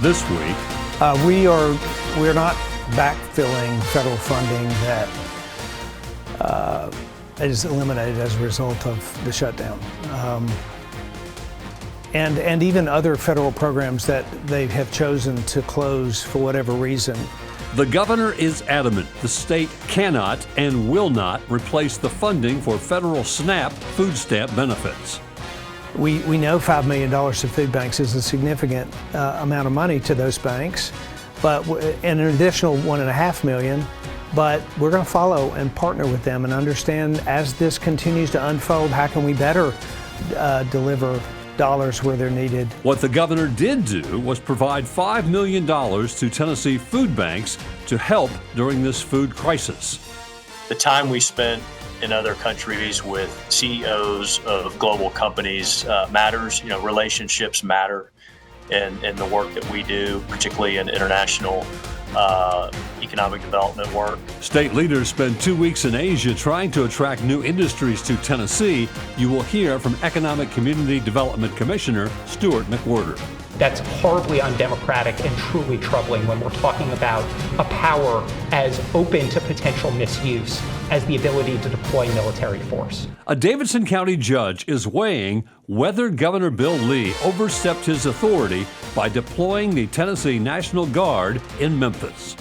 This week, we're not backfilling federal funding that is eliminated as a result of the shutdown. And even other federal programs that they have chosen to close for whatever reason. the governor is adamant the state cannot and will not replace the funding for federal SNAP food stamp benefits. We know $5 million to food banks is a significant amount of money to those banks, but and an additional $1.5 million. But we're going to follow and partner with them and understand as this continues to unfold, how can we better deliver dollars where they're needed. What the governor did do was provide $5 million to Tennessee food banks to help during this food crisis. The time we spent in other countries with CEOs of global companies matters. You know, relationships matter, and the work that we do, particularly in international economic development work. State leaders spend 2 weeks in Asia trying to attract new industries to Tennessee. You will hear from Economic Community Development Commissioner Stuart McWhorter. That's horribly undemocratic and truly troubling when we're talking about a power as open to potential misuse as the ability to deploy military force. A Davidson County judge is weighing whether Governor Bill Lee overstepped his authority by deploying the Tennessee National Guard in Memphis.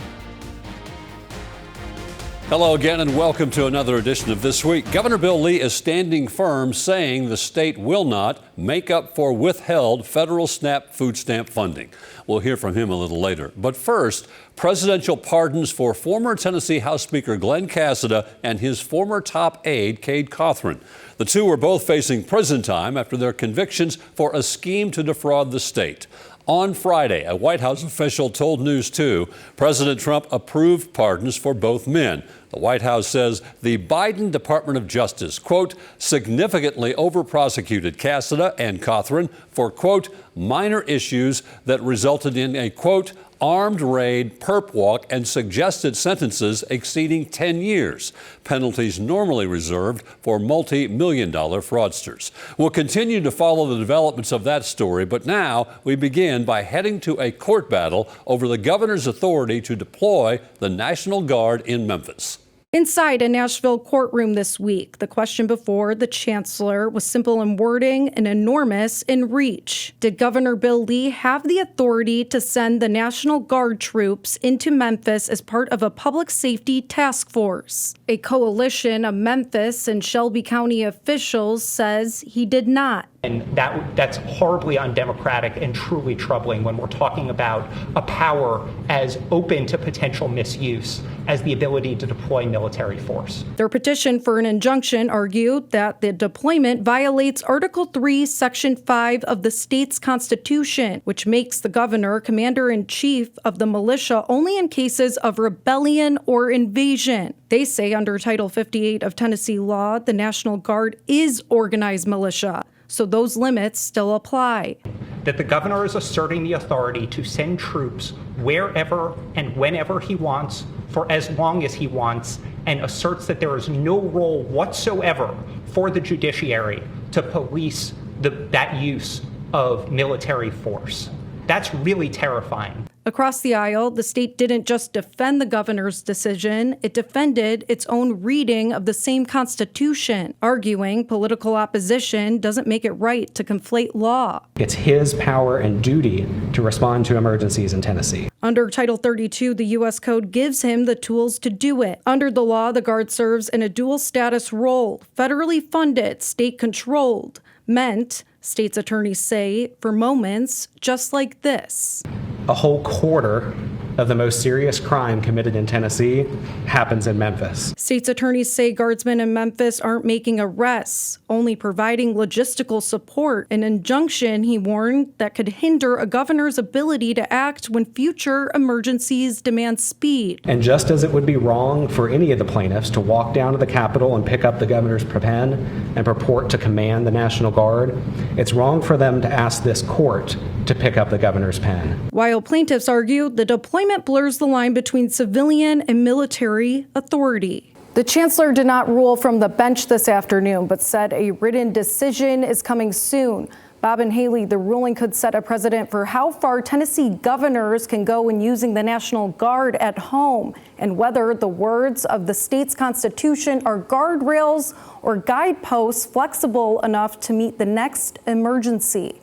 Hello again and welcome to another edition of This Week. Governor Bill Lee is standing firm, saying the state will not make up for withheld federal SNAP food stamp funding. We'll hear from him a little later. But first, presidential pardons for former Tennessee House Speaker Glenn Cassada and his former top aide, Cade Cothran. The two were both facing prison time after their convictions for a scheme to defraud the state. On Friday, a White House official told News 2 President Trump approved pardons for both men. The White House says the Biden Department of Justice, quote, significantly over-prosecuted Cassada and Cothran for, quote, minor issues that resulted in a, quote, armed raid, perp walk, and suggested sentences exceeding 10 years, penalties normally reserved for multi-million-dollar fraudsters. We'll continue to follow the developments of that story, but now we begin by heading to a court battle over the governor's authority to deploy the National Guard in Memphis. Inside a Nashville courtroom this week, the question before the chancellor was simple in wording and enormous in reach. Did Governor Bill Lee have the authority to send the National Guard troops into Memphis as part of a public safety task force? A coalition of Memphis and Shelby County officials says he did not. And that's horribly undemocratic and truly troubling when we're talking about a power as open to potential misuse as the ability to deploy military force. Their petition for an injunction argued that the deployment violates Article 3, Section 5 of the state's constitution, which makes the governor commander-in-chief of the militia only in cases of rebellion or invasion. They say under Title 58 of Tennessee law, the National Guard is organized militia. So those limits still apply. That the governor is asserting the authority to send troops wherever and whenever he wants, for as long as he wants, and asserts that there is no role whatsoever for the judiciary to police that use of military force. That's really terrifying. Across the aisle, the state didn't just defend the governor's decision, it defended its own reading of the same constitution, arguing political opposition doesn't make it right to conflate law. It's his power and duty to respond to emergencies in Tennessee. Under Title 32, the U.S. Code gives him the tools to do it. Under the law, the Guard serves in a dual status role, federally funded, state-controlled, meant, state's attorneys say, for moments just like this. A whole quarter of the most serious crime committed in Tennessee happens in Memphis. State's attorneys say guardsmen in Memphis aren't making arrests, only providing logistical support, an injunction, he warned, that could hinder a governor's ability to act when future emergencies demand speed. And just as it would be wrong for any of the plaintiffs to walk down to the Capitol and pick up the governor's pen and purport to command the National Guard, it's wrong for them to ask this court to pick up the governor's pen. While plaintiffs argue the deployment blurs the line between civilian and military authority. The chancellor did not rule from the bench this afternoon, but said a written decision is coming soon. Bob and Haley, the ruling could set a precedent for how far Tennessee governors can go in using the National Guard at home and whether the words of the state's constitution are guardrails or guideposts flexible enough to meet the next emergency.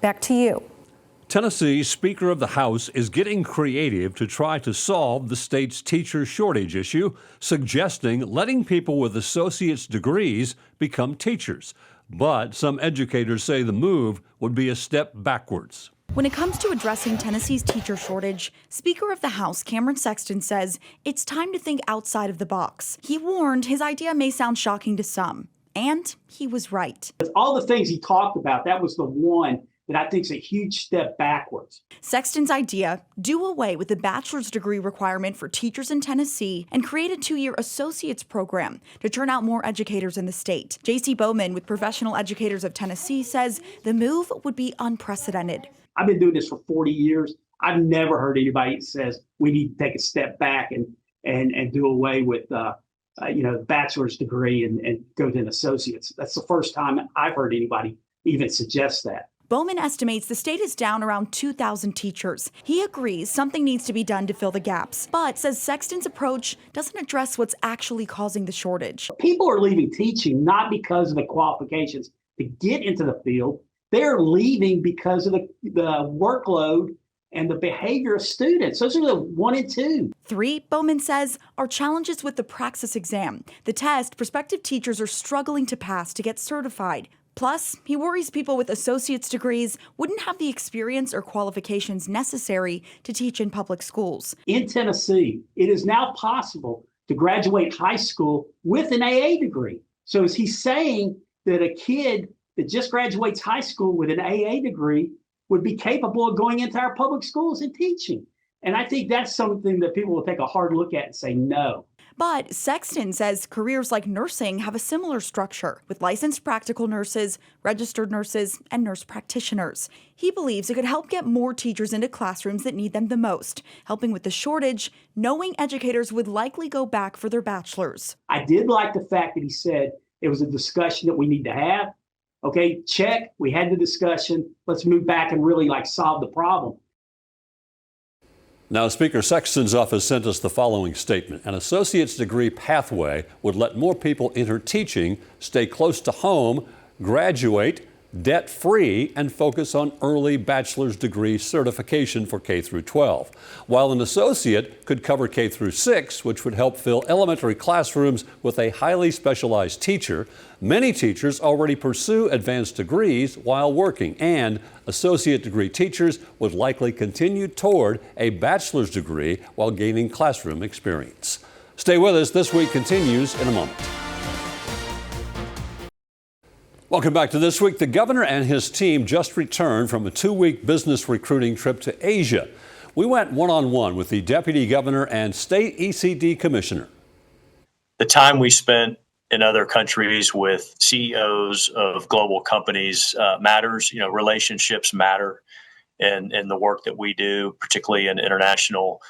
Back to you. Tennessee's Speaker of the House is getting creative to try to solve the state's teacher shortage issue, suggesting letting people with associate's degrees become teachers. But some educators say the move would be a step backwards. When it comes to addressing Tennessee's teacher shortage, Speaker of the House Cameron Sexton says it's time to think outside of the box. He warned his idea may sound shocking to some, and he was right. With all the things he talked about, that was the one that I think is a huge step backwards. Sexton's idea, do away with the bachelor's degree requirement for teachers in Tennessee and create a 2-year associate's program to turn out more educators in the state. J.C. Bowman with Professional Educators of Tennessee says the move would be unprecedented. I've been doing this for 40 years. I've never heard anybody that says we need to take a step back and do away with the bachelor's degree and go to an associate's. That's the first time I've heard anybody even suggest that. Bowman estimates the state is down around 2,000 teachers. He agrees something needs to be done to fill the gaps, but says Sexton's approach doesn't address what's actually causing the shortage. People are leaving teaching not because of the qualifications to get into the field. They're leaving because of the workload and the behavior of students. Those are the 1 and 2. 3, Bowman says, are challenges with the praxis exam, the test prospective teachers are struggling to pass to get certified. Plus, he worries people with associate's degrees wouldn't have the experience or qualifications necessary to teach in public schools. In Tennessee, it is now possible to graduate high school with an AA degree. So is he saying that a kid that just graduates high school with an AA degree would be capable of going into our public schools and teaching? And I think that's something that people will take a hard look at and say no. But Sexton says careers like nursing have a similar structure with licensed practical nurses, registered nurses, and nurse practitioners. He believes it could help get more teachers into classrooms that need them the most, helping with the shortage, knowing educators would likely go back for their bachelor's. I did like the fact that he said it was a discussion that we need to have. Okay, check. We had the discussion. Let's move back and really solve the problem. Now, Speaker Sexton's office sent us the following statement. An associate's degree pathway would let more people enter teaching, stay close to home, graduate debt-free, and focus on early bachelor's degree certification for K through 12. While an associate could cover K through 6, which would help fill elementary classrooms with a highly specialized teacher, many teachers already pursue advanced degrees while working, and associate degree teachers would likely continue toward a bachelor's degree while gaining classroom experience. Stay with us. This Week continues in a moment. Welcome back to This Week. The governor and his team just returned from a 2-week business recruiting trip to Asia. We went one-on-one with the deputy governor and state ECD commissioner. The time we spent in other countries with CEOs of global companies matters. Relationships matter, and the work that we do, particularly in international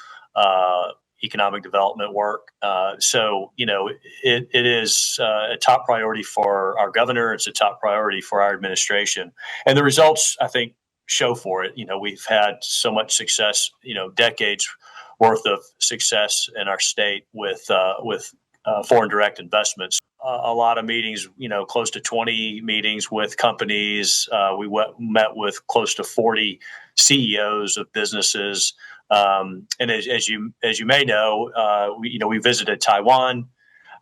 economic development work. It is a top priority for our governor. It's a top priority for our administration. And the results, I think, show for it. We've had so much success, decades worth of success in our state with foreign direct investments. A lot of meetings, close to 20 meetings with companies. We met with close to 40 CEOs of businesses. And as you may know, we visited Taiwan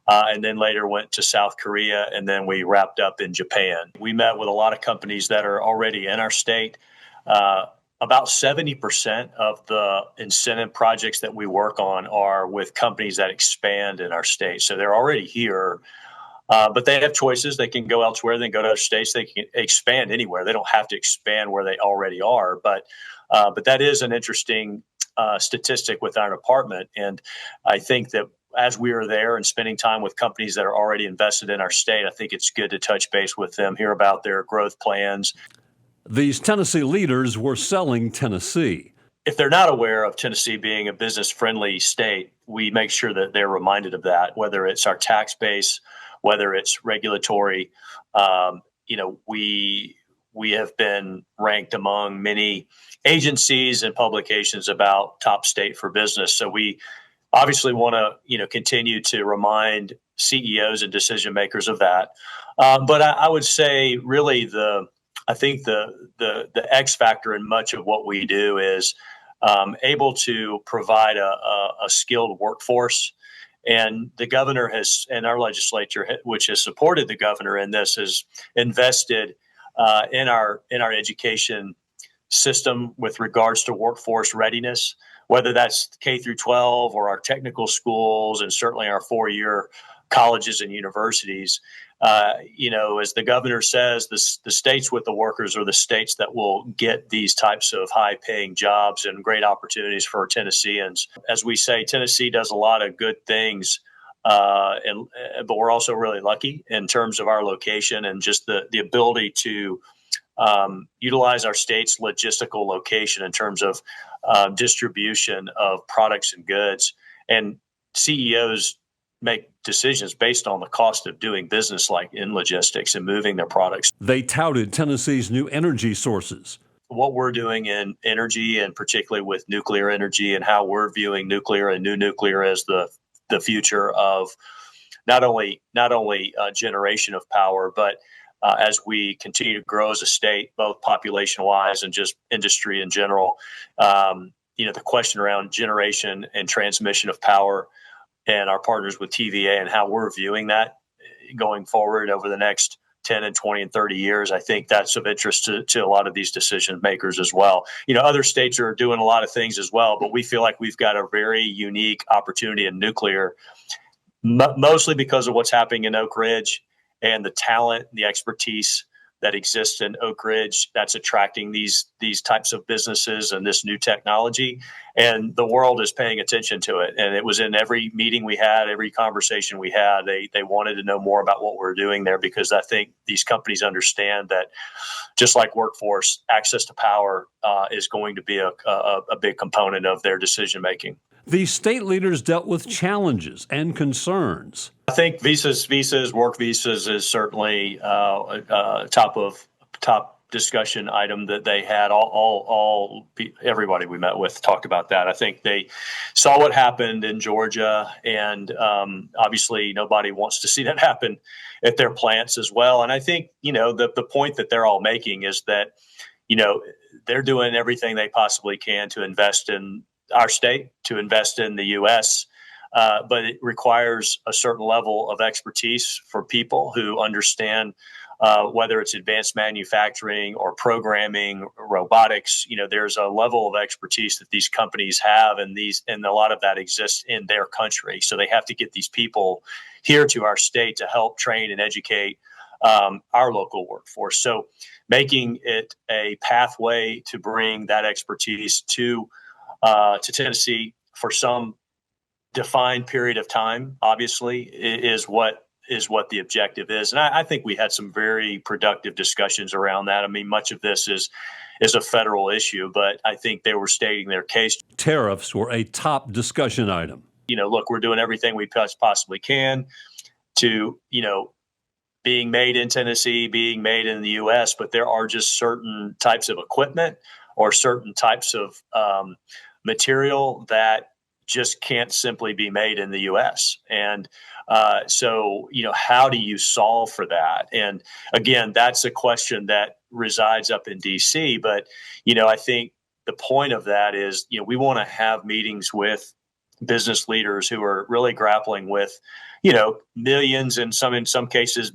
and then later went to South Korea, and then we wrapped up in Japan. We met with a lot of companies that are already in our state. About 70% of the incentive projects that we work on are with companies that expand in our state. So they're already here, but they have choices. They can go elsewhere. They can go to other states. They can expand anywhere. They don't have to expand where they already are. But that is an interesting statistic with our department. And I think that as we are there and spending time with companies that are already invested in our state, I think it's good to touch base with them, hear about their growth plans. These Tennessee leaders were selling Tennessee. If they're not aware of Tennessee being a business-friendly state, we make sure that they're reminded of that, whether it's our tax base, whether it's regulatory. we have been ranked among many agencies and publications about top state for business. So we obviously want to, continue to remind CEOs and decision makers of that. But I would say really I think the X factor in much of what we do is able to provide a skilled workforce. And the governor and our legislature, which has supported the governor in this, has invested in our education system with regards to workforce readiness, whether that's K through 12 or our technical schools, and certainly our 4-year colleges and universities. As the governor says, the states with the workers are the states that will get these types of high-paying jobs and great opportunities for Tennesseans. As we say, Tennessee does a lot of good things, but we're also really lucky in terms of our location and just the ability to utilize our state's logistical location in terms of distribution of products and goods. And CEOs make decisions based on the cost of doing business, like in logistics and moving their products. They touted Tennessee's new energy sources. What we're doing in energy, and particularly with nuclear energy, and how we're viewing nuclear and new nuclear as the future of not only generation of power, but as we continue to grow as a state, both population-wise and just industry in general. The question around generation and transmission of power, and our partners with TVA and how we're viewing that going forward over the next 10 and 20 and 30 years, I think that's of interest to a lot of these decision makers as well. Other states are doing a lot of things as well, but we feel like we've got a very unique opportunity in nuclear, mostly because of what's happening in Oak Ridge and the talent, the expertise that exists in Oak Ridge that's attracting these types of businesses and this new technology. And the world is paying attention to it. And it was in every meeting we had, every conversation we had, they wanted to know more about what we're doing there, because I think these companies understand that just like workforce, access to power is going to be a big component of their decision making. The state leaders dealt with challenges and concerns. I think work visas is certainly a top discussion item that they had. Everybody we met with talked about that. I think they saw what happened in Georgia, and obviously nobody wants to see that happen at their plants as well. And I think the point that they're all making is that they're doing everything they possibly can to invest in our state, to invest in the U.S., but it requires a certain level of expertise for people who understand whether it's advanced manufacturing or programming, robotics. There's a level of expertise that these companies have, and a lot of that exists in their country. So they have to get these people here to our state to help train and educate our local workforce. So making it a pathway to bring that expertise to Tennessee for some defined period of time, obviously, is what the objective is. And I think we had some very productive discussions around that. I mean, much of this is a federal issue, but I think they were stating their case. Tariffs were a top discussion item. Look, we're doing everything we possibly can to, being made in Tennessee, being made in the U.S., but there are just certain types of equipment or certain types of material that just can't simply be made in the U.S. And so, how do you solve for that? And again, that's a question that resides up in D.C. But, I think the point of that is, we want to have meetings with business leaders who are really grappling with, millions and in some cases,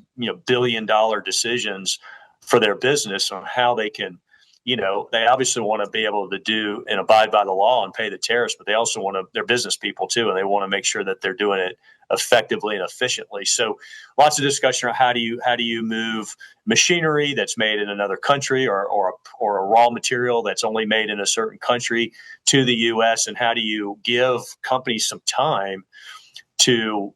billion-dollar decisions for their business on how they can. They obviously want to be able to do and abide by the law and pay the tariffs, but they also they're business people too, and they want to make sure that they're doing it effectively and efficiently. So lots of discussion on how do you move machinery that's made in another country or a raw material that's only made in a certain country to the U.S., and how do you give companies some time to,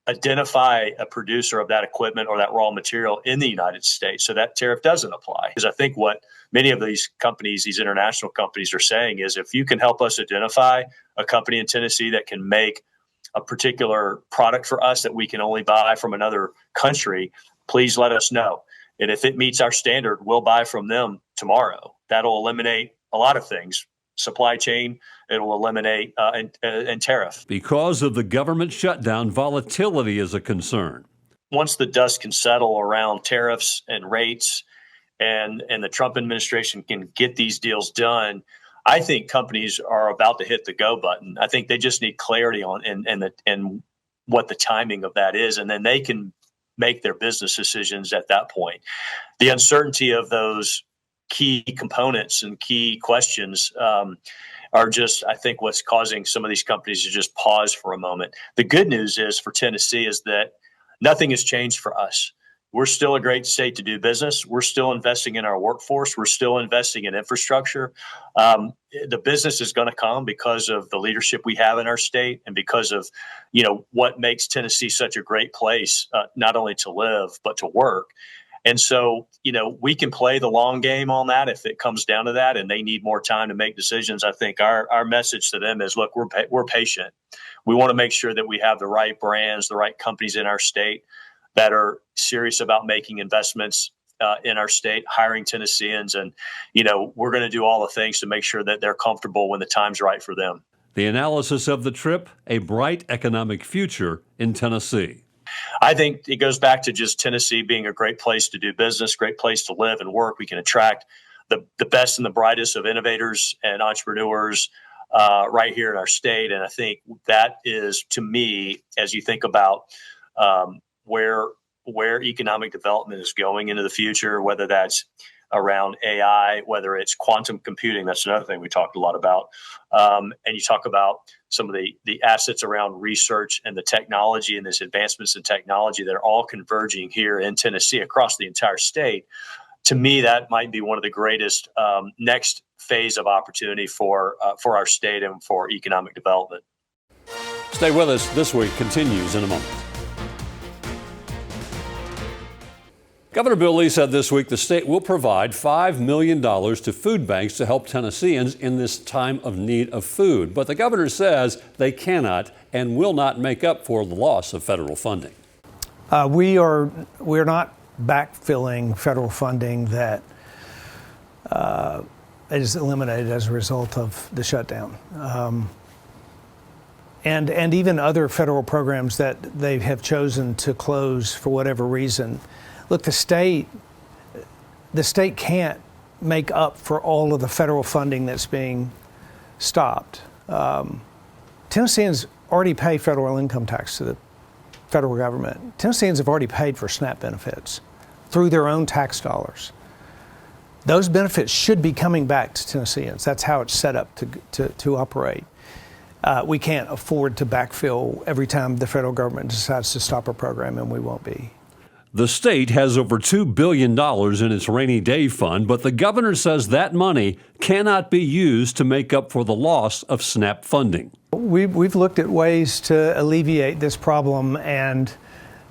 identify a producer of that equipment or that raw material in the United States so that tariff doesn't apply. Because I think what many of these companies, these international companies, are saying is, if you can help us identify a company in Tennessee that can make a particular product for us that we can only buy from another country, please let us know. And if it meets our standard, we'll buy from them tomorrow. That'll eliminate a lot of things. Supply chain, it'll eliminate and tariff. Because of the government shutdown, volatility is a concern. Once the dust can settle around tariffs and rates and the Trump administration can get these deals done, I think companies are about to hit the go button. I think they just need clarity on and what the timing of that is, and then they can make their business decisions at that point. The uncertainty of those key components and key questions are just, I think, what's causing some of these companies to just pause for a moment. The good news is for Tennessee is that nothing has changed for us. We're still a great state to do business. We're still investing in our workforce. We're still investing in infrastructure. The business is going to come because of the leadership we have in our state and because of, what makes Tennessee such a great place, not only to live, but to work. And so, we can play the long game on that if it comes down to that and they need more time to make decisions. I think our message to them is, look, we're patient. We want to make sure that we have the right brands, the right companies in our state that are serious about making investments in our state, hiring Tennesseans. And, we're going to do all the things to make sure that they're comfortable when the time's right for them. The analysis of the trip, a bright economic future in Tennessee. I think it goes back to just Tennessee being a great place to do business, great place to live and work. We can attract the best and the brightest of innovators and entrepreneurs right here in our state. And I think that is, to me, as you think about where economic development is going into the future, whether that's around AI, whether it's quantum computing, that's another thing we talked a lot about. And you talk about some of the assets around research and the technology and this advancements in technology that are all converging here in Tennessee across the entire state. To me, that might be one of the greatest next phase of opportunity for our state and for economic development. Stay with us. This Week continues in a moment. Governor Bill Lee said this week the state will provide $5 million to food banks to help Tennesseans in this time of need of food. But the governor says they cannot and will not make up for the loss of federal funding. We're not backfilling federal funding that is eliminated as a result of the shutdown. And even other federal programs that they have chosen to close for whatever reason. Look, the state can't make up for all of the federal funding that's being stopped. Tennesseans already pay federal income tax to the federal government. Tennesseans have already paid for SNAP benefits through their own tax dollars. Those benefits should be coming back to Tennesseans. That's how it's set up to operate. We can't afford to backfill every time the federal government decides to stop a program, and we won't be. The state has over $2 billion in its rainy day fund, but the governor says that money cannot be used to make up for the loss of SNAP funding. We've looked at ways to alleviate this problem, and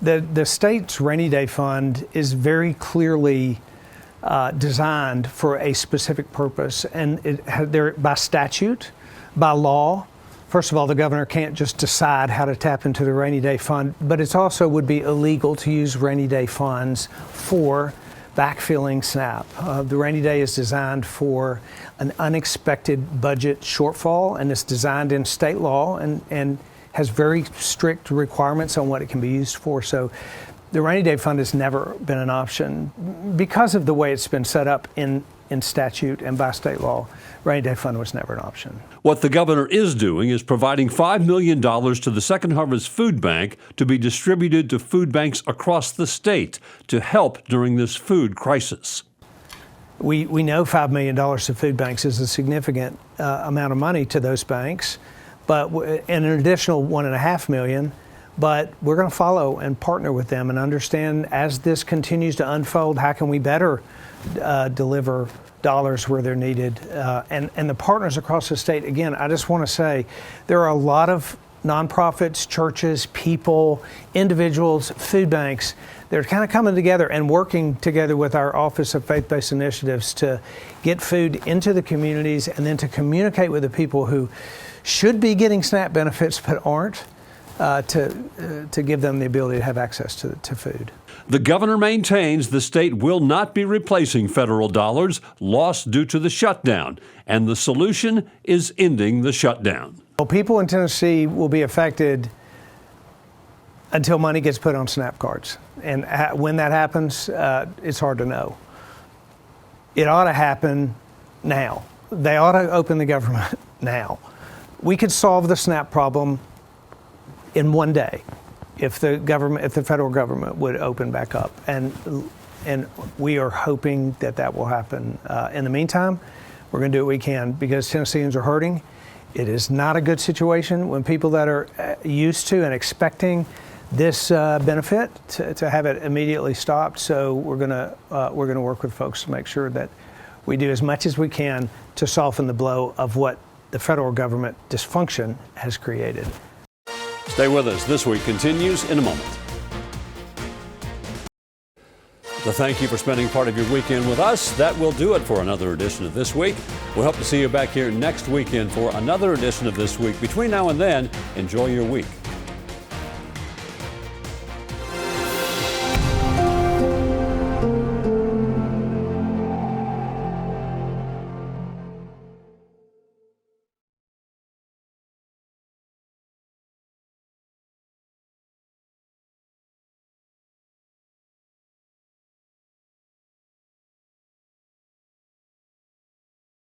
the state's rainy day fund is very clearly designed for a specific purpose, and by statute, by law. First of all, the governor can't just decide how to tap into the rainy day fund, but it also would be illegal to use rainy day funds for backfilling SNAP. The rainy day is designed for an unexpected budget shortfall, and it's designed in state law and has very strict requirements on what it can be used for. So the rainy day fund has never been an option because of the way it's been set up in statute and by state law. Rainy day fund was never an option. What the governor is doing is providing $5 million to the Second Harvest Food Bank to be distributed to food banks across the state to help during this food crisis. We know $5 million to food banks is a significant amount of money to those banks, but and an additional $1.5 million. But we're going to follow and partner with them and understand as this continues to unfold, how can we better deliver dollars where they're needed. And the partners across the state, again, I just want to say there are a lot of nonprofits, churches, people, individuals, food banks. They're kind of coming together and working together with our Office of Faith-Based Initiatives to get food into the communities and then to communicate with the people who should be getting SNAP benefits but aren't, to give them the ability to have access to food. The governor maintains the state will not be replacing federal dollars lost due to the shutdown, and the solution is ending the shutdown. Well, people in Tennessee will be affected until money gets put on SNAP cards. And when that happens, it's hard to know. It ought to happen now. They ought to open the government now. We could solve the SNAP problem in one day if the federal government would open back up. And we are hoping that will happen. In the meantime, we're going to do what we can because Tennesseans are hurting. It is not a good situation when people that are used to and expecting this benefit to have it immediately stopped. So we're going to work with folks to make sure that we do as much as we can to soften the blow of what the federal government dysfunction has created. Stay with us. This Week continues in a moment. So thank you for spending part of your weekend with us. That will do it for another edition of This Week. We hope to see you back here next weekend for another edition of This Week. Between now and then, enjoy your week.